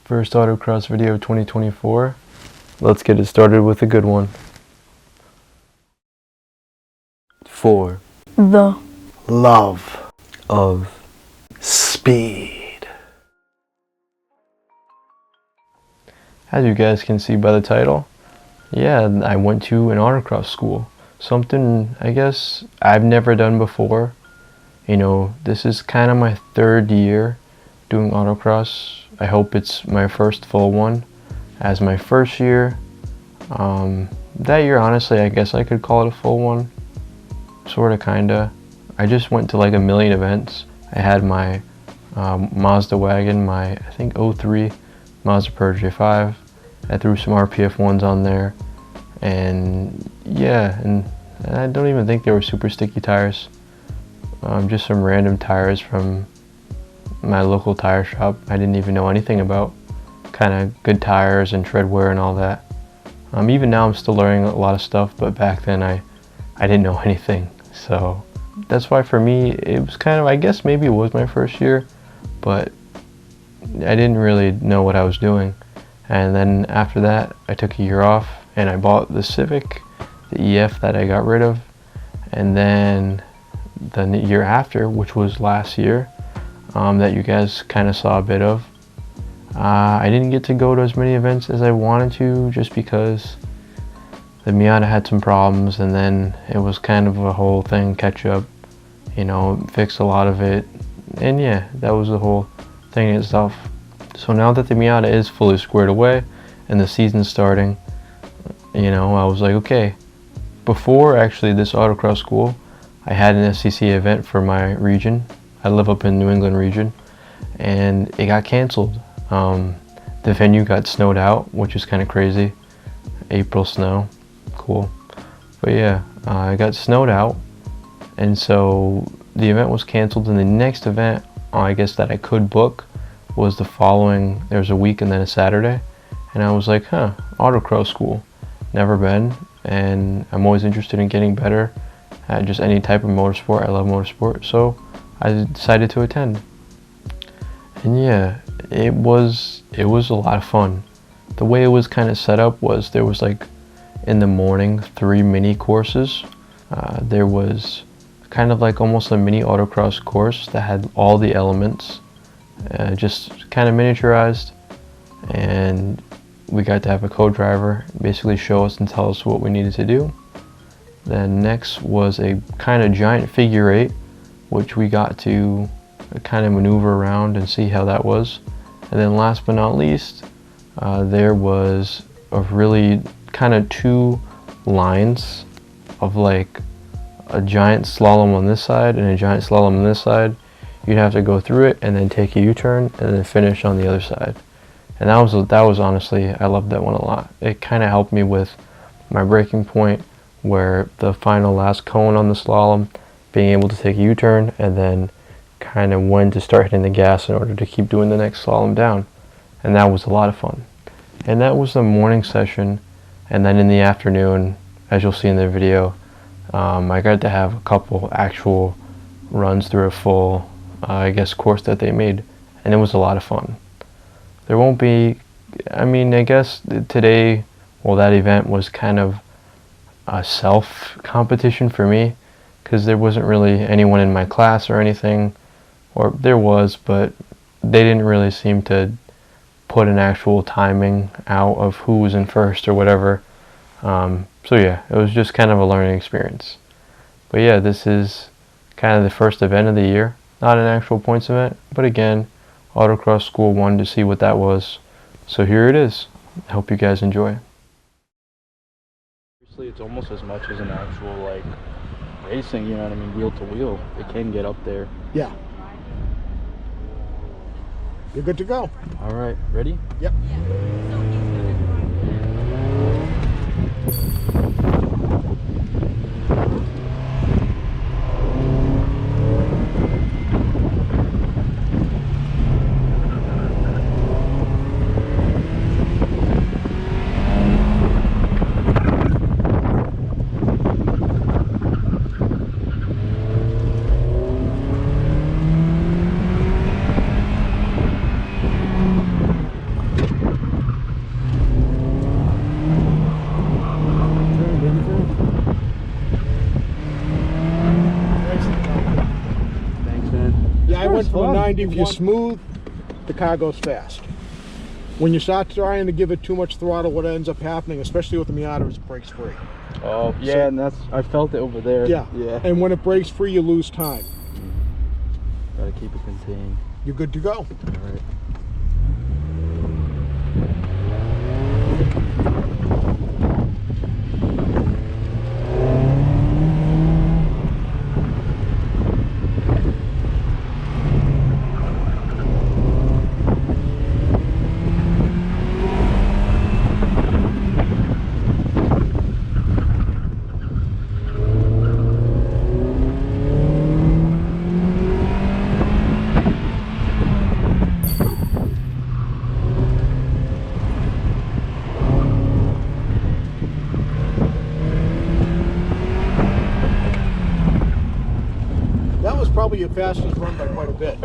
First autocross video of 2024. Let's get it started with a good one. 4. The love Of speed. As you guys can see by the title, yeah, I went to an autocross school. Something I guess I've never done before. You know, this is kind of my 3rd year doing autocross. I hope it's my first full one. As my first year, that year honestly I guess I could call it a full one. Sorta, kinda. I just went to like a million events. I had my Mazda wagon, my I think 03 Mazda Purge J5. I threw some RPF ones on there, and yeah, and I don't even think they were super sticky tires. Just some random tires from my local tire shop I didn't even know anything about. Kind of good tires and tread wear and all that. Even now I'm still learning a lot of stuff, but back then I didn't know anything. So that's why for me it was kind of, I guess maybe it was my first year, but I didn't really know what I was doing. And then after that I took a year off and I bought the Civic, the EF that I got rid of. And then the year after, which was last year, that you guys kind of saw a bit of, I didn't get to go to as many events as I wanted to, just because the Miata had some problems, and then it was kind of a whole thing, catch up, you know, fixed a lot of it, and yeah, that was the whole thing itself. So now that the Miata is fully squared away and the season's starting, you know, I was like, okay. Before actually this autocross school, I had an SCC event for my region. I live up in New England region, and it got canceled. The venue got snowed out, which is kind of crazy. April snow, cool. But yeah, it got snowed out, and so the event was canceled, and the next event, I guess, that I could book was the following, there was a week and then a Saturday, and I was like, autocross school, never been, and I'm always interested in getting better at just any type of motorsport. I love motorsport, so I decided to attend. And yeah, it was a lot of fun. The way it was kind of set up was there was like in the morning 3 mini courses. There was kind of like almost a mini autocross course that had all the elements, just kind of miniaturized, and we got to have a co-driver basically show us and tell us what we needed to do. Then next was a kind of giant figure 8, which we got to kind of maneuver around and see how that was. And then last but not least, there was a really kind of 2 lines of like a giant slalom on this side and a giant slalom on this side. You'd have to go through it and then take a U-turn and then finish on the other side. And that was honestly, I loved that one a lot. It kind of helped me with my braking point, where the final last cone on the slalom, being able to take a U-turn and then kind of when to start hitting the gas in order to keep doing the next slalom down. And that was a lot of fun. And that was the morning session. And then in the afternoon, as you'll see in the video, I got to have a couple actual runs through a full, I guess, course that they made. And it was a lot of fun. There won't be, I mean, I guess today, well, that event was kind of a self-competition for me, because there wasn't really anyone in my class or anything, or there was, but they didn't really seem to put an actual timing out of who was in first or whatever. So yeah, it was just kind of a learning experience. But yeah, this is kind of the first event of the year, not an actual points event, but again, Autocross School wanted to see what that was. So here it is. I hope you guys enjoy. It's almost as much as an actual like racing, you know what I mean, wheel to wheel. It can get up there. Yeah. You're good to go. All right, ready? Yep. went from a fun. 90, if You you're want- smooth, the car goes fast. When you start trying to give it too much throttle, what ends up happening, especially with the Miata, is it breaks free. Oh, yeah, So- and I felt it over there. Yeah. Yeah. And when it breaks free, you lose time. Gotta keep it contained. You're good to go. All right. That was probably your fastest run by quite a bit.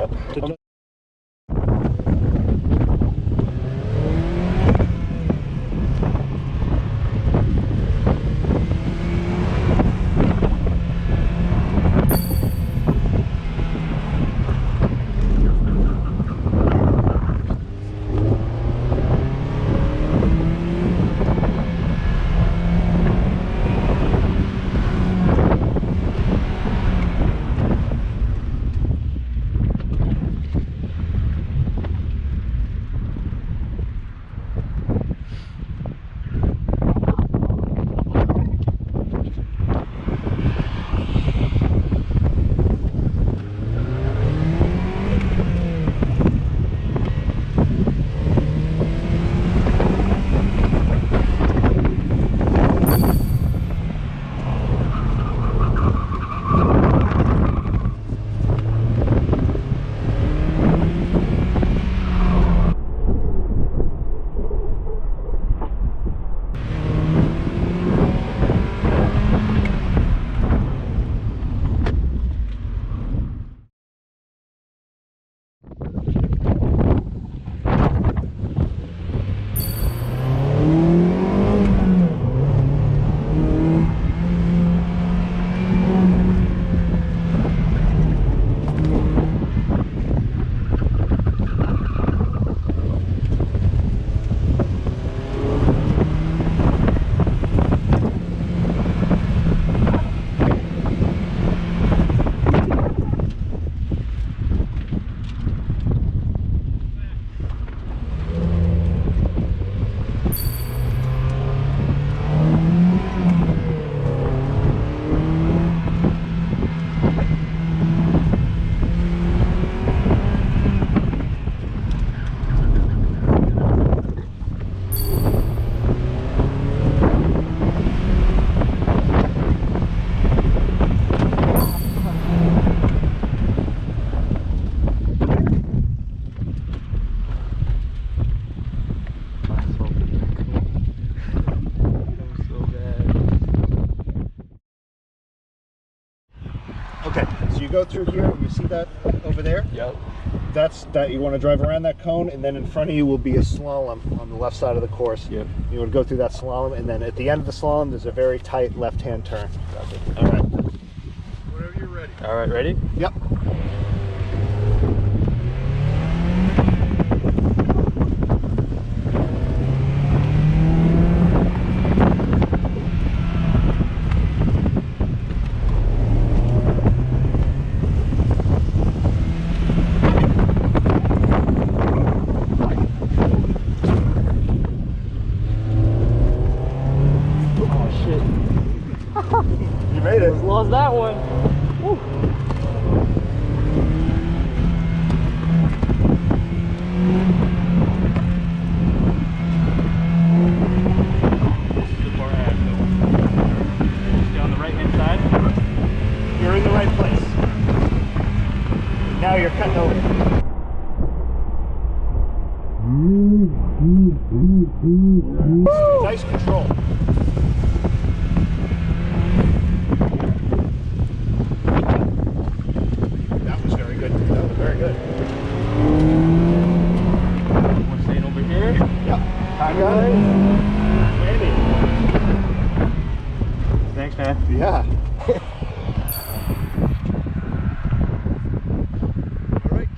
Okay, so you go through here, you see that over there? Yep. That's that you want to drive around that cone, and then in front of you will be a slalom on the left side of the course. Yep. You want to go through that slalom, and then at the end of the slalom, there's a very tight left-hand turn. All right. Whenever you're ready. All right, ready? Yep. Oh, shit. You made it. Lost that one. Woo. This is the bar I have, though. Stay on the right-hand side. You're in the right place. Now you're cutting over. Nice control. That was very good. That was very good. One staying over here. Yep. I got it. Maybe. Thanks, man. Yeah. All right.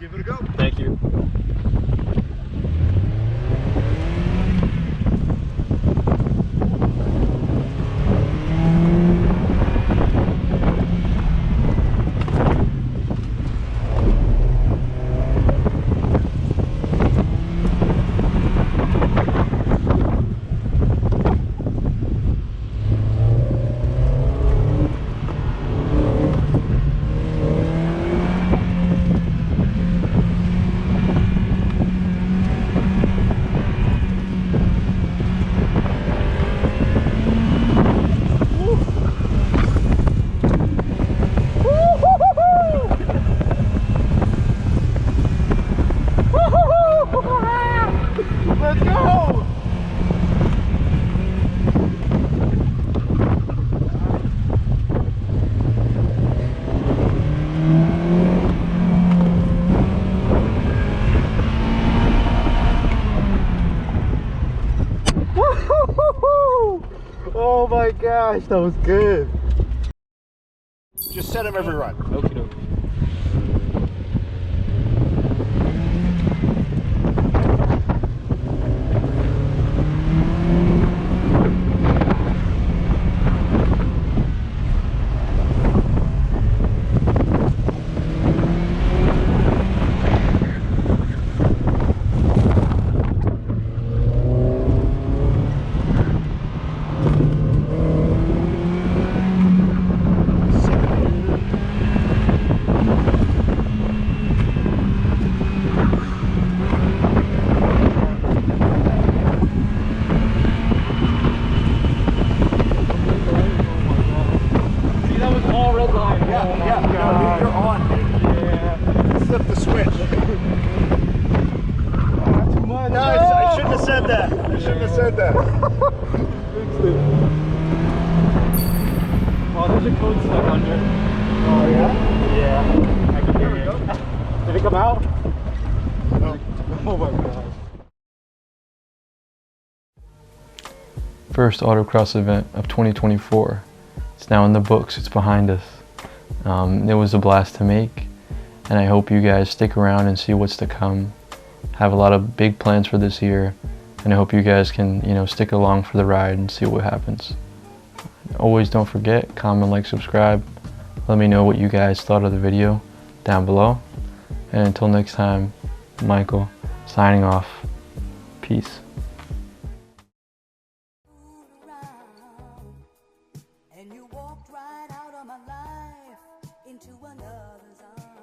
Oh my gosh, that was good. Just set him every run. Okie dokie. You're on, dude. Yeah. Flip the switch. Too much. Nice. I shouldn't have said that. I shouldn't have said that. Oh, there's a code stuck on here. Oh, yeah? Yeah. I can hear There we it. go. Did it come out? No. Oh my gosh. First autocross event of 2024. It's now in the books, it's behind us. It was a blast to make, and I hope you guys stick around and see what's to come. Have a lot of big plans for this year, and I hope you guys can, stick along for the ride and see what happens. Always don't forget, comment, like, subscribe. Let me know what you guys thought of the video down below. And until next time, Michael, signing off. Peace. And you walked right out of my life into another's arms.